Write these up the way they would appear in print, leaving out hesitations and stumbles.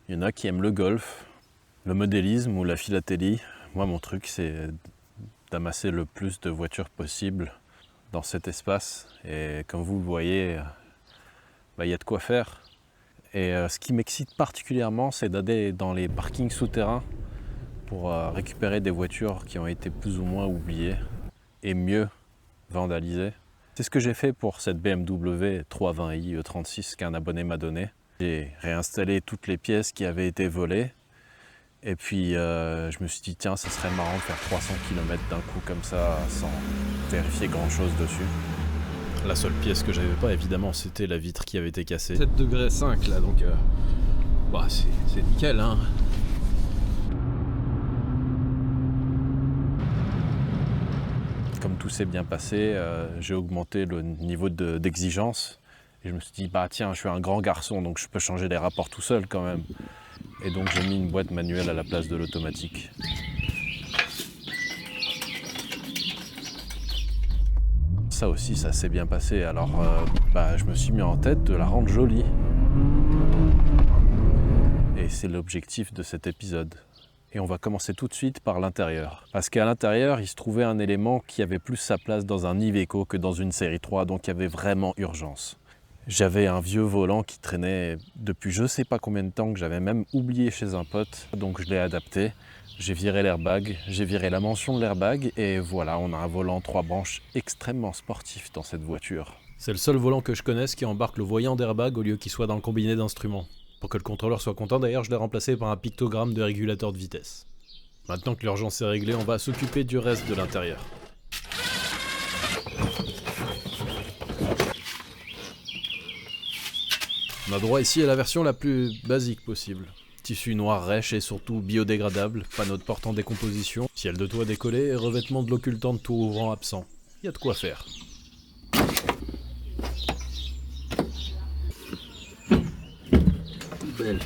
Il y en a qui aiment le golf, le modélisme ou la philatélie. Moi, mon truc, c'est d'amasser le plus de voitures possible dans cet espace. Et comme vous le voyez, il y a de quoi faire. Et ce qui m'excite particulièrement, c'est d'aller dans les parkings souterrains pour récupérer des voitures qui ont été plus ou moins oubliées et mieux vandalisées. C'est ce que j'ai fait pour cette BMW 320i E36 qu'un abonné m'a donné. J'ai réinstallé toutes les pièces qui avaient été volées. Et puis je me suis dit, tiens, ça serait marrant de faire 300 km d'un coup comme ça, sans vérifier grand chose dessus. La seule pièce que j'avais pas, évidemment, c'était la vitre qui avait été cassée. 7 degrés 5 là, donc c'est nickel, hein. Comme tout s'est bien passé, j'ai augmenté le niveau d'exigence. Et je me suis dit, tiens, je suis un grand garçon, donc je peux changer les rapports tout seul quand même. Et donc j'ai mis une boîte manuelle à la place de l'automatique. Ça aussi, ça s'est bien passé. Alors je me suis mis en tête de la rendre jolie. Et c'est l'objectif de cet épisode. Et on va commencer tout de suite par l'intérieur. Parce qu'à l'intérieur, il se trouvait un élément qui avait plus sa place dans un Iveco que dans une série 3, donc il y avait vraiment urgence. J'avais un vieux volant qui traînait depuis je sais pas combien de temps, que j'avais même oublié chez un pote, donc je l'ai adapté. J'ai viré l'airbag, j'ai viré la mention de l'airbag, et voilà, on a un volant 3 branches extrêmement sportif dans cette voiture. C'est le seul volant que je connaisse qui embarque le voyant d'airbag au lieu qu'il soit dans le combiné d'instruments. Pour que le contrôleur soit content, d'ailleurs, je l'ai remplacé par un pictogramme de régulateur de vitesse. Maintenant que l'urgence est réglée, on va s'occuper du reste de l'intérieur. On a droit ici à la version la plus basique possible. Tissu noir rêche et surtout biodégradable, panneau de porte en décomposition, ciel de toit décollé et revêtement de l'occultant de tout ouvrant absent. Il y a de quoi faire. Belle.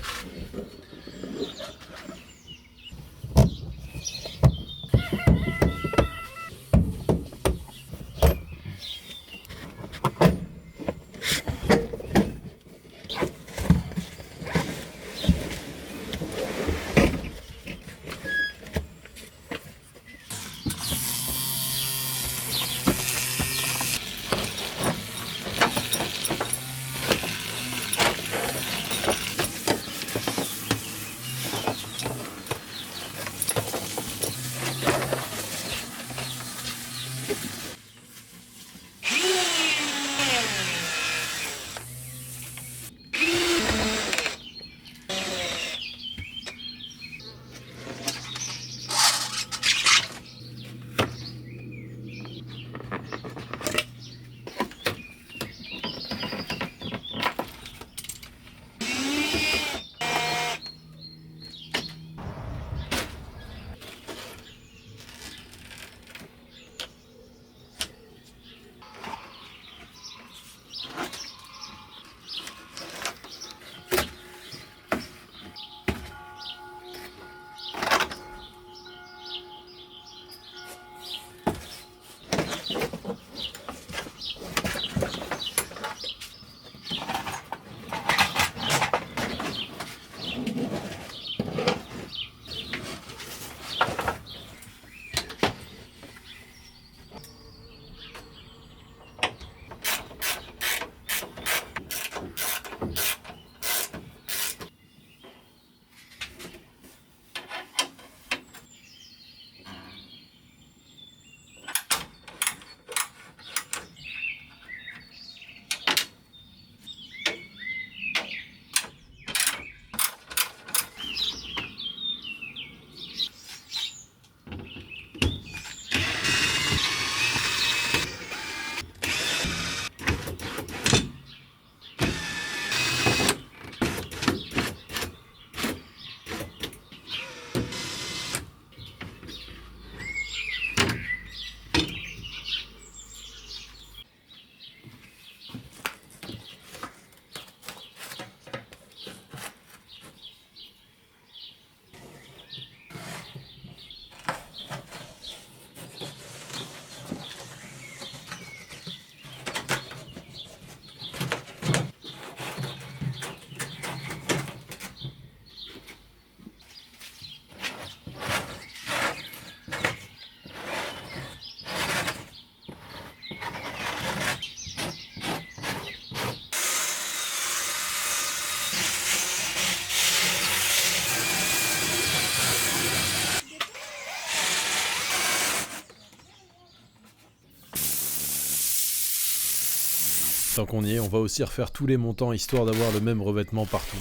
tant qu'on y est, on va aussi refaire tous les montants histoire d'avoir le même revêtement partout.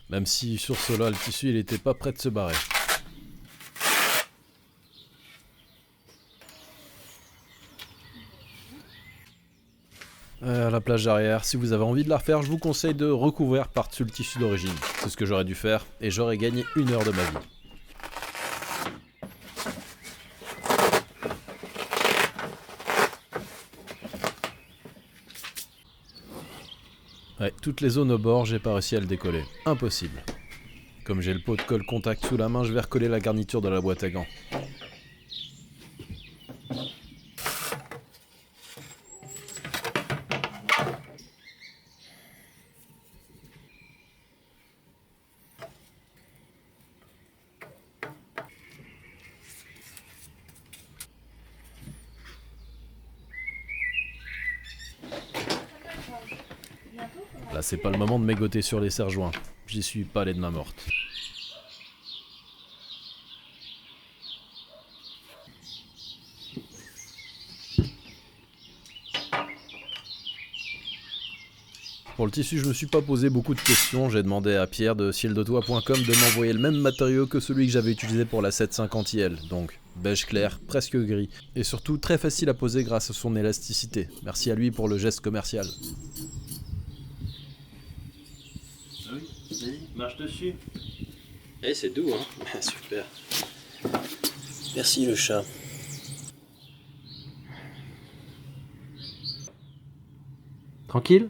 Même si sur cela, le tissu il était pas prêt de se barrer. La plage arrière, si vous avez envie de la refaire, je vous conseille de recouvrir par-dessus le tissu d'origine. C'est ce que j'aurais dû faire et j'aurais gagné 1 heure de ma vie. Ouais, toutes les zones au bord, j'ai pas réussi à le décoller. Impossible. Comme j'ai le pot de colle contact sous la main, je vais recoller la garniture de la boîte à gants. Là, c'est pas le moment de mégoter sur les serre-joints. J'y suis pas allé de main morte. Pour le tissu, je me suis pas posé beaucoup de questions. J'ai demandé à Pierre de cieldetoit.com de m'envoyer le même matériau que celui que j'avais utilisé pour la 750 IL. Donc, beige clair, presque gris. Et surtout, très facile à poser grâce à son élasticité. Merci à lui pour le geste commercial. Oui, vas-y, marche dessus. Eh, c'est doux, hein. Super. Merci le chat. Tranquille ?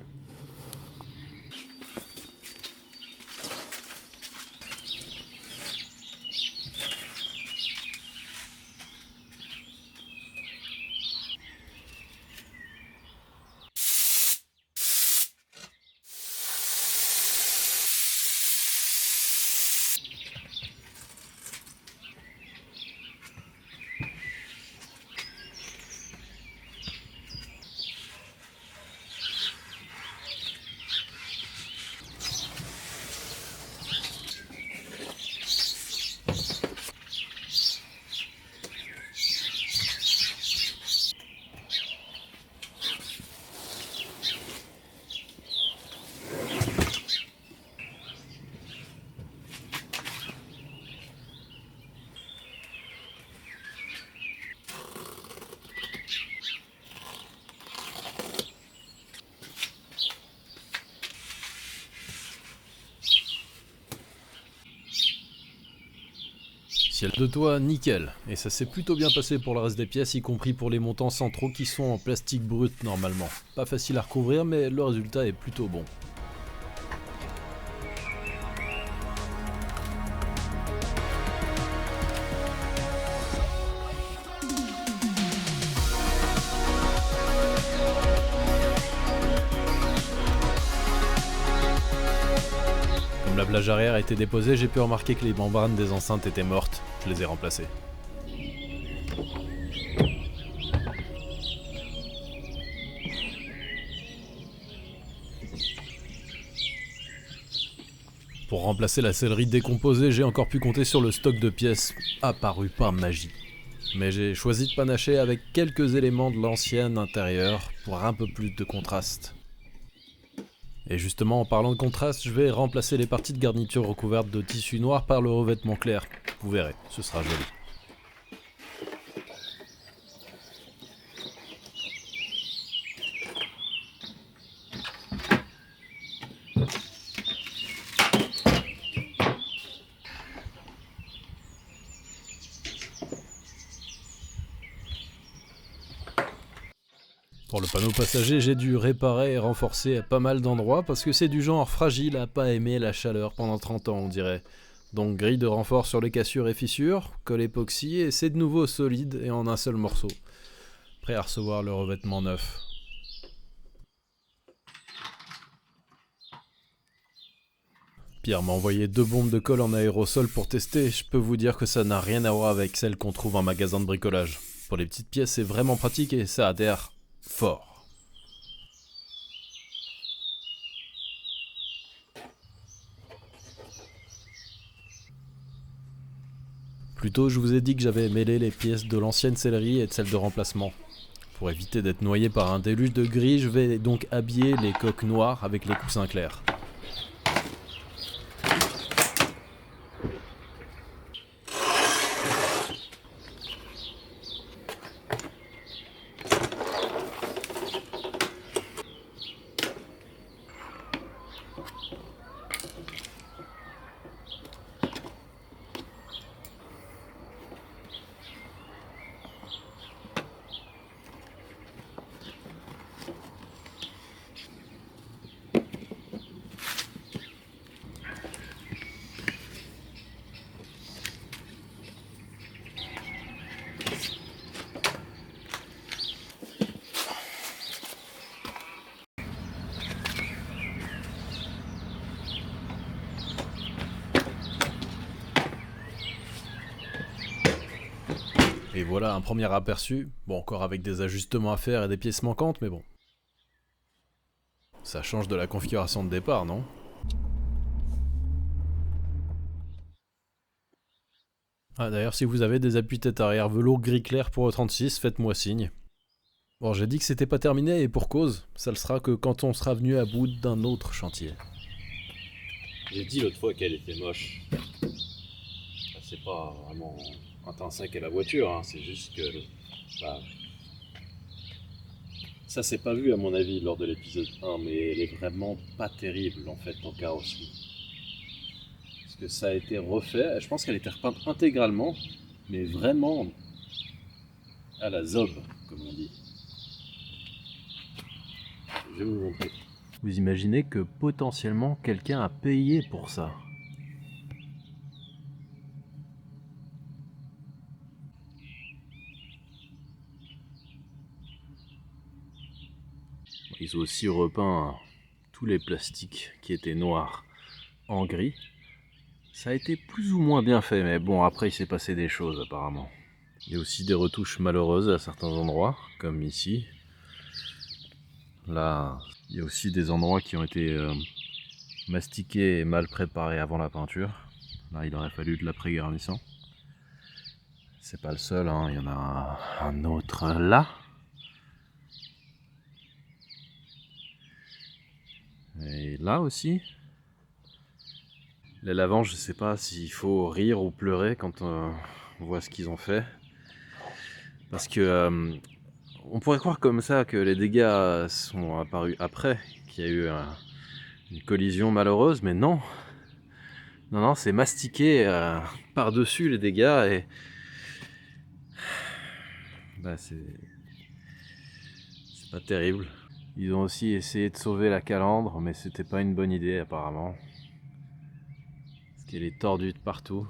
Ciel de toit, nickel. Et ça s'est plutôt bien passé pour le reste des pièces, y compris pour les montants centraux qui sont en plastique brut normalement. Pas facile à recouvrir, mais le résultat est plutôt bon. Comme la plage arrière a été déposée, j'ai pu remarquer que les membranes des enceintes étaient mortes. Je les ai remplacées. Pour remplacer la sellerie décomposée, j'ai encore pu compter sur le stock de pièces apparu par magie. Mais j'ai choisi de panacher avec quelques éléments de l'ancienne intérieur pour un peu plus de contraste. Et justement, en parlant de contraste, je vais remplacer les parties de garniture recouvertes de tissu noir par le revêtement clair. Vous verrez, ce sera joli. Pour le panneau passager, j'ai dû réparer et renforcer à pas mal d'endroits parce que c'est du genre fragile à pas aimer la chaleur pendant 30 ans, on dirait. Donc grille de renfort sur les cassures et fissures, colle époxy et c'est de nouveau solide et en un seul morceau. Prêt à recevoir le revêtement neuf. Pierre m'a envoyé 2 bombes de colle en aérosol pour tester. Je peux vous dire que ça n'a rien à voir avec celles qu'on trouve en magasin de bricolage. Pour les petites pièces, c'est vraiment pratique et ça adhère fort. Plus tôt, je vous ai dit que j'avais mêlé les pièces de l'ancienne sellerie et de celles de remplacement. Pour éviter d'être noyé par un déluge de gris, je vais donc habiller les coques noires avec les coussins clairs. Et voilà un premier aperçu, bon encore avec des ajustements à faire et des pièces manquantes, mais bon. Ça change de la configuration de départ, non? Ah d'ailleurs si vous avez des appuis-têtes arrière velours gris clair pour le 36, faites-moi signe. Bon j'ai dit que c'était pas terminé et pour cause, ça le sera que quand on sera venu à bout d'un autre chantier. J'ai dit l'autre fois qu'elle était moche. C'est pas vraiment intrinsèque à la voiture, hein. C'est juste que... Bah, ça s'est pas vu à mon avis lors de l'épisode 1, mais elle est vraiment pas terrible en fait en carrosserie. Parce que ça a été refait, je pense qu'elle a été repeinte intégralement, mais vraiment à la zob, comme on dit. Je vais vous montrer. Vous imaginez que potentiellement quelqu'un a payé pour ça? Ils ont aussi repeint tous les plastiques qui étaient noirs en gris. Ça a été plus ou moins bien fait, mais bon, après il s'est passé des choses apparemment. Il y a aussi des retouches malheureuses à certains endroits, comme ici. Là, il y a aussi des endroits qui ont été mastiqués et mal préparés avant la peinture. Là, il aurait fallu de l'après-garnissant. C'est pas le seul, hein. Il y en a un autre là. Et là aussi. Les lavants, je sais pas s'il faut rire ou pleurer quand on voit ce qu'ils ont fait. Parce que on pourrait croire comme ça que les dégâts sont apparus après, qu'il y a eu une collision malheureuse, mais non. Non, c'est mastiqué par-dessus les dégâts et... Bah c'est pas terrible. Ils ont aussi essayé de sauver la calandre, mais c'était pas une bonne idée apparemment. Parce qu'elle est tordue de partout.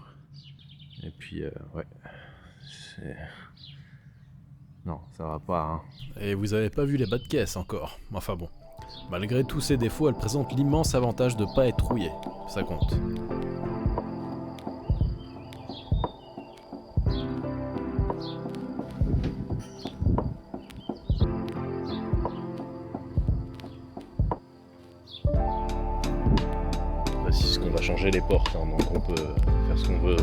Et puis, ouais. Non, ça va pas, hein. Et vous avez pas vu les bas de caisse encore. Enfin bon. Malgré tous ses défauts, elle présente l'immense avantage de pas être rouillée. Ça compte. C'est ce qu'on va changer les portes, hein, donc on peut faire ce qu'on veut.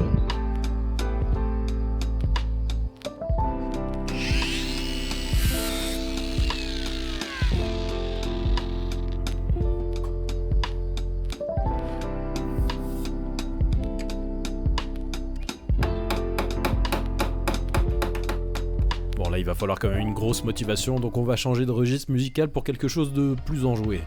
Bon là il va falloir quand même une grosse motivation, donc on va changer de registre musical pour quelque chose de plus enjoué.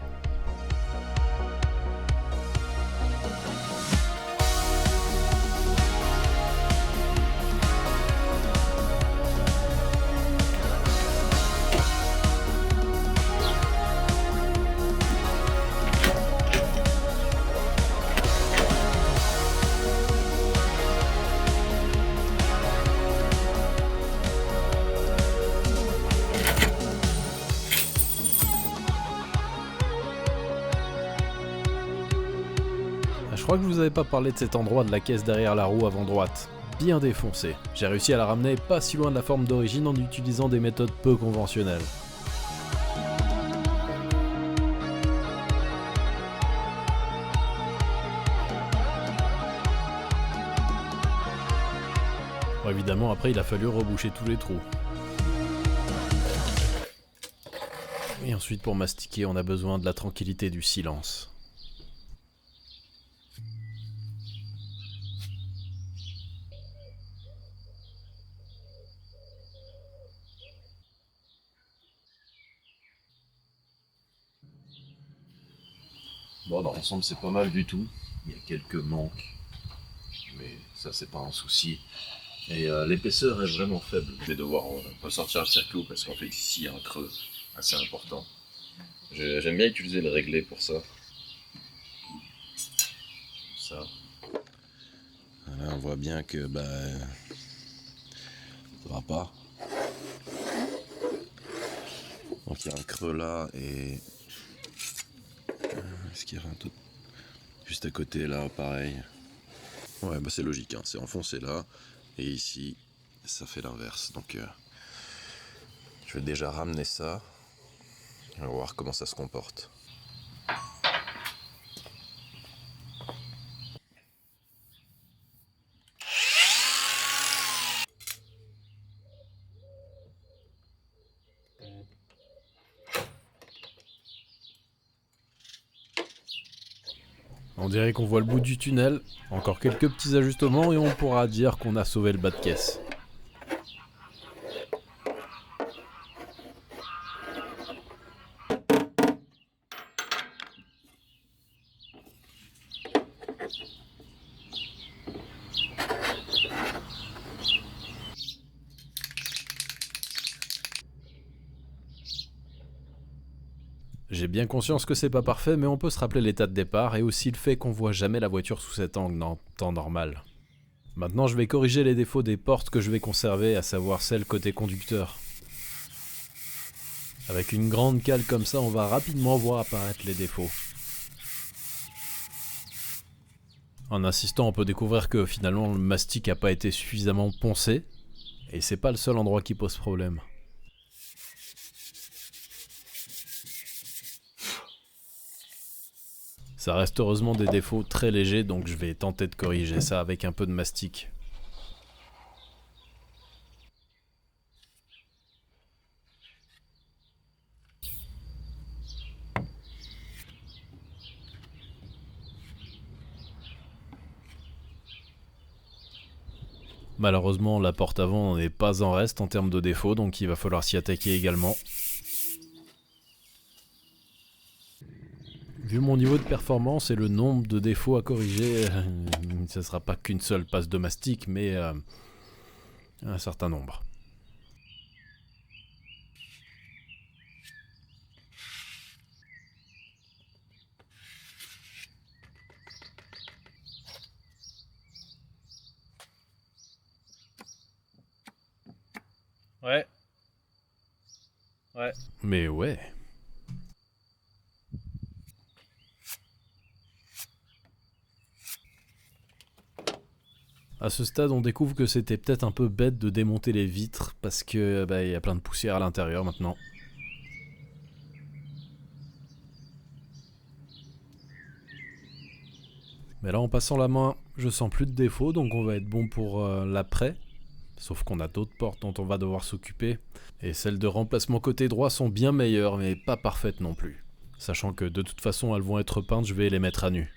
Je crois que je vous avais pas parlé de cet endroit de la caisse derrière la roue avant droite. Bien défoncé. J'ai réussi à la ramener pas si loin de la forme d'origine en utilisant des méthodes peu conventionnelles. Bon, évidemment après il a fallu reboucher tous les trous. Et ensuite pour mastiquer, on a besoin de la tranquillité du silence. Bon, dans l'ensemble, c'est pas mal du tout. Il y a quelques manques, mais ça, c'est pas un souci. Et l'épaisseur est vraiment faible. Je vais devoir ressortir le circlot parce qu'en fait, ici, il y a un creux assez important. J'aime bien utiliser le réglé pour ça. Ça. Là, on voit bien que ça va pas. Donc il y a un creux là et est-ce qu'il y a un truc juste à côté là, pareil. Ouais, bah c'est logique, hein. C'est enfoncé là et ici ça fait l'inverse. Donc je vais déjà ramener ça. On va voir comment ça se comporte. On dirait qu'on voit le bout du tunnel, encore quelques petits ajustements et on pourra dire qu'on a sauvé le bas de caisse. J'ai bien conscience que c'est pas parfait, mais on peut se rappeler l'état de départ et aussi le fait qu'on voit jamais la voiture sous cet angle en temps normal. Maintenant, je vais corriger les défauts des portes que je vais conserver, à savoir celles côté conducteur. Avec une grande cale comme ça, on va rapidement voir apparaître les défauts. En insistant, on peut découvrir que finalement le mastic n'a pas été suffisamment poncé, et c'est pas le seul endroit qui pose problème. Ça reste heureusement des défauts très légers, donc je vais tenter de corriger ça avec un peu de mastic. Malheureusement, la porte avant n'est pas en reste en termes de défauts, donc il va falloir s'y attaquer également. Vu mon niveau de performance et le nombre de défauts à corriger, ce ne sera pas qu'une seule passe de mastic, mais un certain nombre. Ouais. Ouais. Mais ouais. À ce stade, on découvre que c'était peut-être un peu bête de démonter les vitres parce que il y a plein de poussière à l'intérieur maintenant. Mais là, en passant la main, je sens plus de défauts, donc on va être bon pour l'après. Sauf qu'on a d'autres portes dont on va devoir s'occuper. Et celles de remplacement côté droit sont bien meilleures, mais pas parfaites non plus. Sachant que de toute façon, elles vont être peintes, je vais les mettre à nu.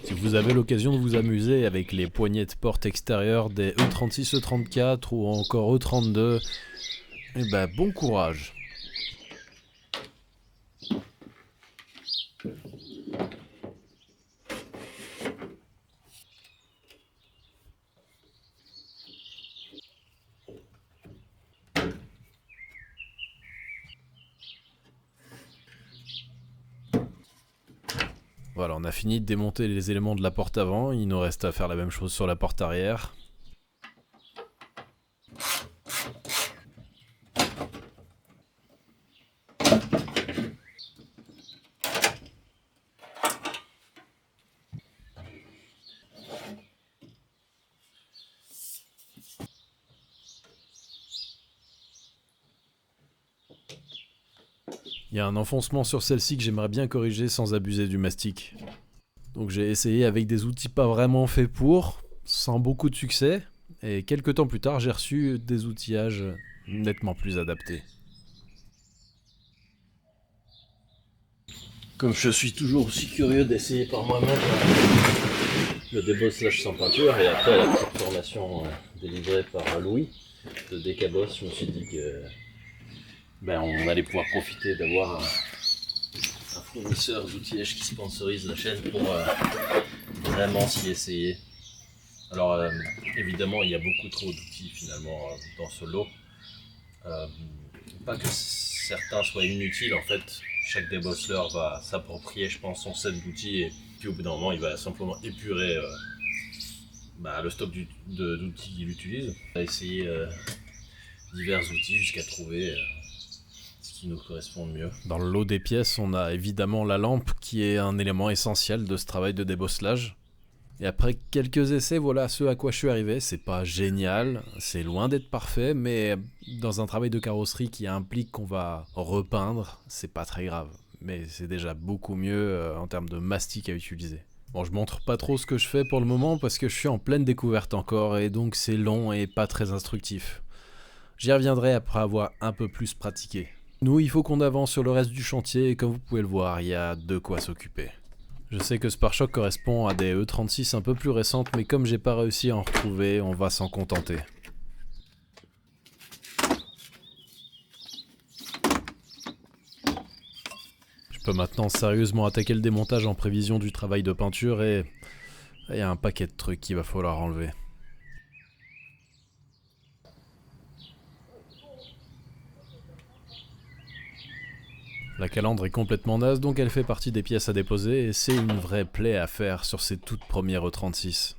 Si vous avez l'occasion de vous amuser avec les poignées de porte extérieures des E36, E34 ou encore E32, eh ben bon courage. Voilà, on a fini de démonter les éléments de la porte avant, il nous reste à faire la même chose sur la porte arrière. Il y a un enfoncement sur celle-ci que j'aimerais bien corriger sans abuser du mastic. Donc j'ai essayé avec des outils pas vraiment faits pour, sans beaucoup de succès, et quelques temps plus tard j'ai reçu des outillages nettement plus adaptés. Comme je suis toujours aussi curieux d'essayer par moi-même le débosselage sans peinture, et après la petite formation délivrée par Louis de Décabosse, je me suis dit que on allait pouvoir profiter d'avoir un fournisseur d'outillage qui sponsorise la chaîne pour vraiment s'y essayer. Alors évidemment il y a beaucoup trop d'outils finalement dans ce lot. Pas que certains soient inutiles en fait. Chaque débosseleur va s'approprier, je pense, son set d'outils et puis au bout d'un moment, il va simplement épurer le stock d'outils qu'il utilise. On va essayer divers outils jusqu'à trouver ce qui nous correspond le mieux. Dans le lot des pièces, on a évidemment la lampe qui est un élément essentiel de ce travail de débosselage. Et après quelques essais, voilà ce à quoi je suis arrivé. C'est pas génial, c'est loin d'être parfait, mais dans un travail de carrosserie qui implique qu'on va repeindre, c'est pas très grave. Mais c'est déjà beaucoup mieux en termes de mastic à utiliser. Bon, je montre pas trop ce que je fais pour le moment parce que je suis en pleine découverte encore et donc c'est long et pas très instructif. J'y reviendrai après avoir un peu plus pratiqué. Nous, il faut qu'on avance sur le reste du chantier et comme vous pouvez le voir, il y a de quoi s'occuper. Je sais que ce pare-choc correspond à des E36 un peu plus récentes, mais comme j'ai pas réussi à en retrouver, on va s'en contenter. Je peux maintenant sérieusement attaquer le démontage en prévision du travail de peinture et il y a un paquet de trucs qu'il va falloir enlever. La calandre est complètement naze, donc elle fait partie des pièces à déposer et c'est une vraie plaie à faire sur ces toutes premières E36.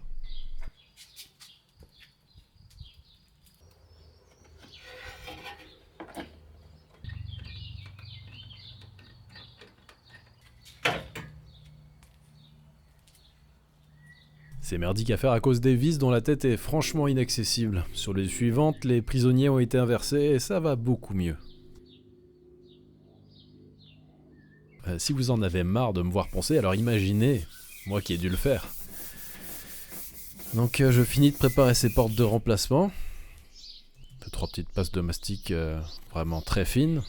C'est merdique à faire à cause des vis dont la tête est franchement inaccessible. Sur les suivantes, les prisonniers ont été inversés et ça va beaucoup mieux. Si vous en avez marre de me voir poncer, alors imaginez, moi qui ai dû le faire. Donc je finis de préparer ces portes de remplacement. 2-3 petites passes de mastic vraiment très fines,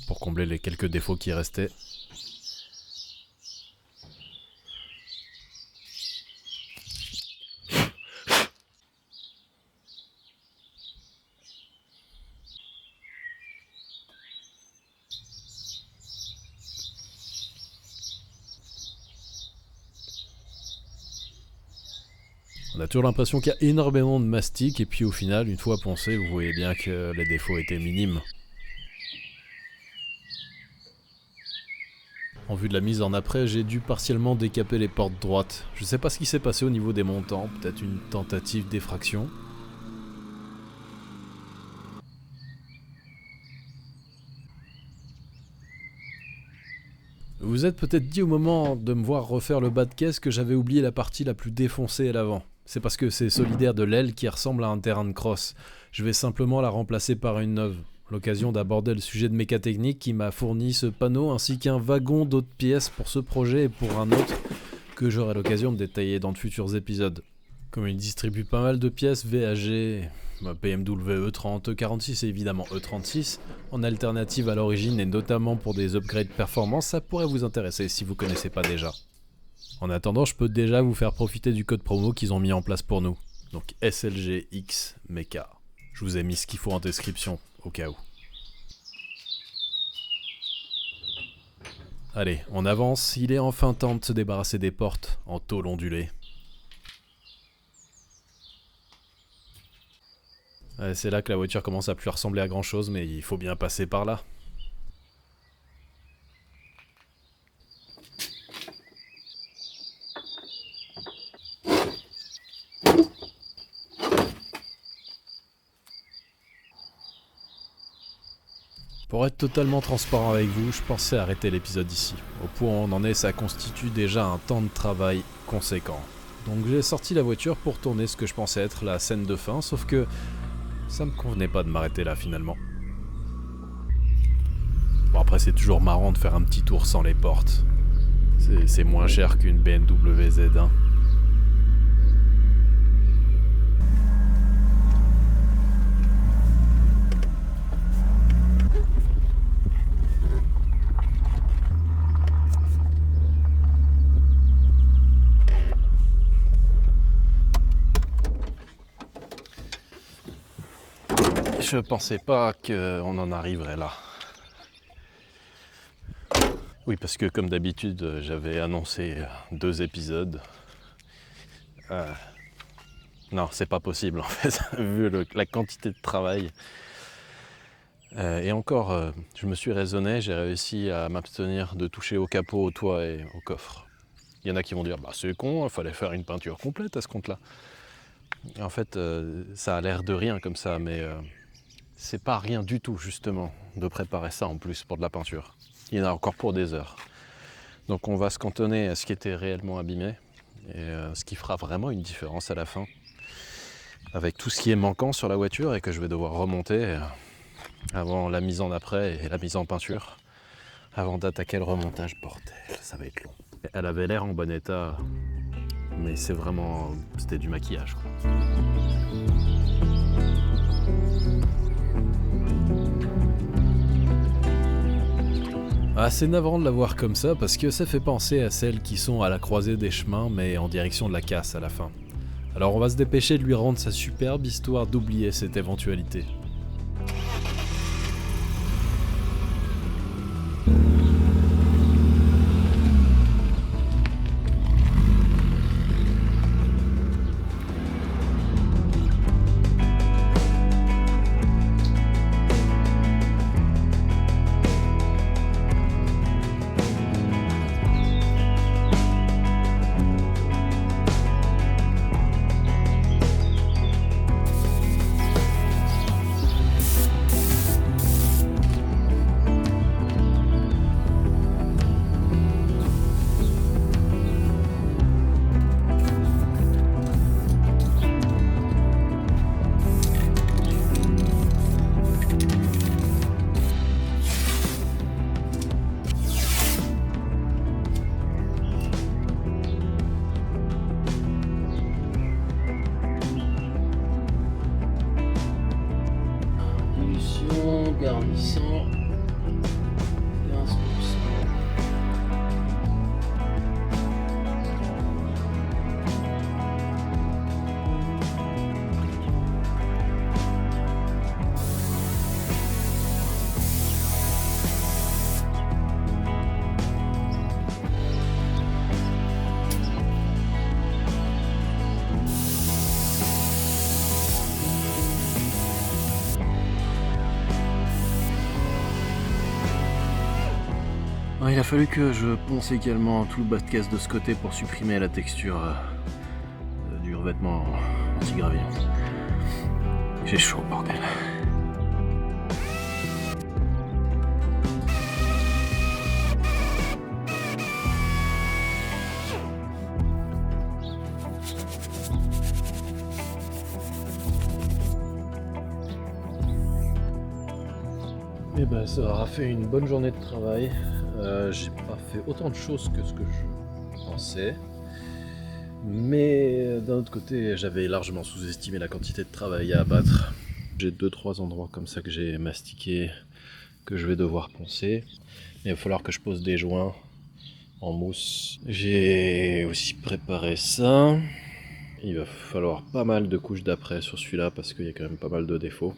pour combler les quelques défauts qui restaient. On a toujours l'impression qu'il y a énormément de mastic et puis au final, une fois poncé, vous voyez bien que les défauts étaient minimes. En vue de la mise en après, j'ai dû partiellement décaper les portes droites. Je sais pas ce qui s'est passé au niveau des montants, peut-être une tentative d'effraction. Vous vous êtes peut-être dit au moment de me voir refaire le bas de caisse que j'avais oublié la partie la plus défoncée à l'avant. C'est parce que c'est solidaire de l'aile qui ressemble à un terrain de crosse. Je vais simplement la remplacer par une neuve. L'occasion d'aborder le sujet de Mécatechnique qui m'a fourni ce panneau ainsi qu'un wagon d'autres pièces pour ce projet et pour un autre que j'aurai l'occasion de détailler dans de futurs épisodes. Comme il distribue pas mal de pièces VAG, BMW E30, E46 et évidemment E36, en alternative à l'origine et notamment pour des upgrades performance, ça pourrait vous intéresser si vous connaissez pas déjà. En attendant, je peux déjà vous faire profiter du code promo qu'ils ont mis en place pour nous. Donc SLGX Mecha. Je vous ai mis ce qu'il faut en description, au cas où. Allez, on avance, il est enfin temps de se débarrasser des portes en tôle ondulée. C'est là que la voiture commence à plus ressembler à grand chose, mais il faut bien passer par là. Pour être totalement transparent avec vous, je pensais arrêter l'épisode ici. Au point où on en est, ça constitue déjà un temps de travail conséquent. Donc j'ai sorti la voiture pour tourner ce que je pensais être la scène de fin, sauf que ça me convenait pas de m'arrêter là finalement. Bon, après, c'est toujours marrant de faire un petit tour sans les portes. C'est moins cher qu'une BMW Z1. Je pensais pas qu'on en arriverait là. Oui, parce que comme d'habitude, j'avais annoncé 2 épisodes. Non, c'est pas possible en fait, vu la quantité de travail. Et encore, je me suis raisonné, j'ai réussi à m'abstenir de toucher au capot, au toit et au coffre. Il y en a qui vont dire, bah c'est con, il fallait faire une peinture complète à ce compte-là. Et en fait, ça a l'air de rien comme ça, mais c'est pas rien du tout justement de préparer ça en plus pour de la peinture. Il y en a encore pour des heures. Donc on va se cantonner à ce qui était réellement abîmé, et ce qui fera vraiment une différence à la fin, avec tout ce qui est manquant sur la voiture et que je vais devoir remonter avant la mise en après et la mise en peinture, avant d'attaquer le remontage. Bordel, ça va être long. Elle avait l'air en bon état, mais c'était du maquillage, quoi. Ah, c'est navrant de la voir comme ça parce que ça fait penser à celles qui sont à la croisée des chemins mais en direction de la casse à la fin. Alors on va se dépêcher de lui rendre sa superbe histoire d'oublier cette éventualité. Garnissant 15%. Il a fallu que je ponce également tout le bas de caisse de ce côté pour supprimer la texture du revêtement anti-gravier. J'ai chaud, bordel. Et ben ça aura fait une bonne journée de travail. J'ai pas fait autant de choses que ce que je pensais, mais d'un autre côté j'avais largement sous-estimé la quantité de travail à abattre. J'ai 2-3 endroits comme ça que j'ai mastiqué, que je vais devoir poncer, mais il va falloir que je pose des joints en mousse. J'ai aussi préparé ça. Il va falloir pas mal de couches d'après sur celui-là parce qu'il y a quand même pas mal de défauts.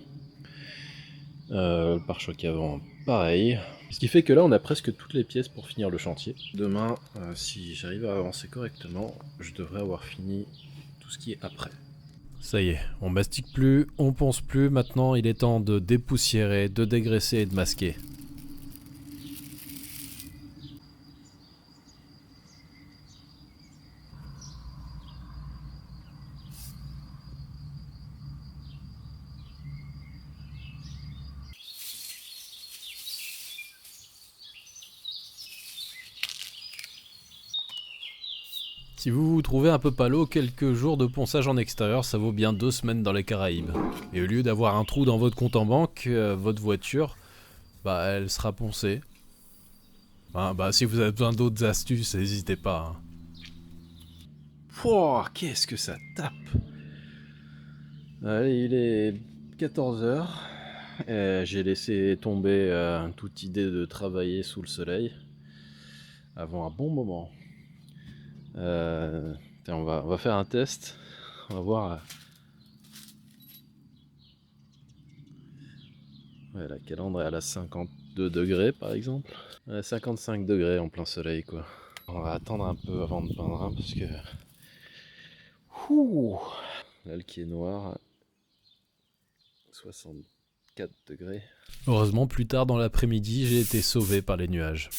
Le pare-choc avant, pareil. Ce qui fait que là, on a presque toutes les pièces pour finir le chantier. Demain, si j'arrive à avancer correctement, je devrais avoir fini tout ce qui est après. Ça y est, on mastique plus, on ponce plus. Maintenant, il est temps de dépoussiérer, de dégraisser et de masquer. Si vous vous trouvez un peu palo, quelques jours de ponçage en extérieur, ça vaut bien 2 semaines dans les Caraïbes. Et au lieu d'avoir un trou dans votre compte en banque, votre voiture bah elle sera poncée. Hein, bah si vous avez besoin d'autres astuces, n'hésitez pas. Hein. Pouah, qu'est-ce que ça tape! Allez, il est 14h. J'ai laissé tomber toute idée de travailler sous le soleil avant un bon moment. Tiens, on va faire un test. On va voir. Ouais, la calandre est à 52 degrés par exemple. 55 degrés en plein soleil quoi. On va attendre un peu avant de peindre hein, parce que. Ouh, là le qui est noir. 64 degrés. Heureusement, plus tard dans l'après-midi, j'ai été sauvé par les nuages.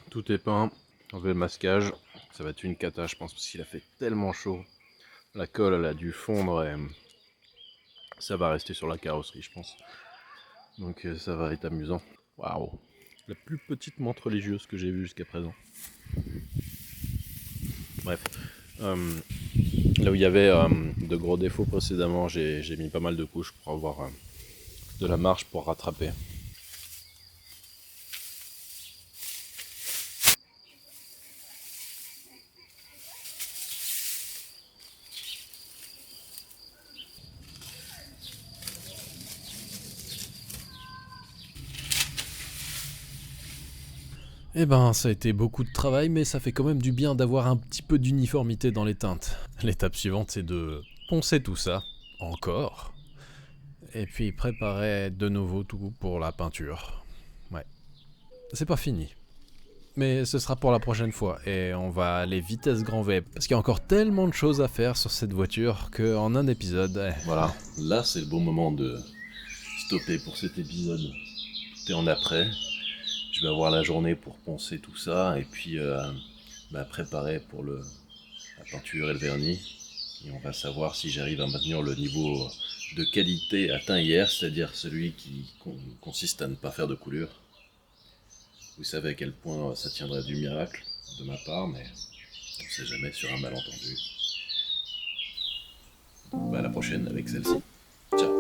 Tout est peint, enlever le masquage, ça va être une cata je pense parce qu'il a fait tellement chaud. La colle elle a dû fondre et ça va rester sur la carrosserie je pense. Donc ça va être amusant. Waouh, la plus petite montre religieuse que j'ai vue jusqu'à présent. Bref, là où il y avait de gros défauts précédemment, j'ai mis pas mal de couches pour avoir de la marge pour rattraper. Eh ben, ça a été beaucoup de travail, mais ça fait quand même du bien d'avoir un petit peu d'uniformité dans les teintes. L'étape suivante, c'est de poncer tout ça, encore, et puis préparer de nouveau tout pour la peinture. Ouais. C'est pas fini. Mais ce sera pour la prochaine fois, et on va aller vitesse grand V, parce qu'il y a encore tellement de choses à faire sur cette voiture qu'en un épisode... Voilà, là c'est le bon moment de stopper pour cet épisode. Tout est en après. Je vais avoir la journée pour poncer tout ça et puis préparer pour la peinture et le vernis. Et on va savoir si j'arrive à maintenir le niveau de qualité atteint hier, c'est-à-dire celui qui consiste à ne pas faire de coulure. Vous savez à quel point ça tiendrait du miracle de ma part, mais on ne sait jamais sur un malentendu. Donc, à la prochaine avec celle-ci. Ciao.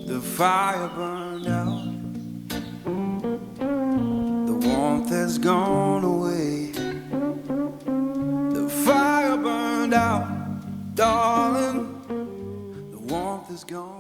The fire burned out, the warmth has gone away. The fire burned out, darling, the warmth is gone.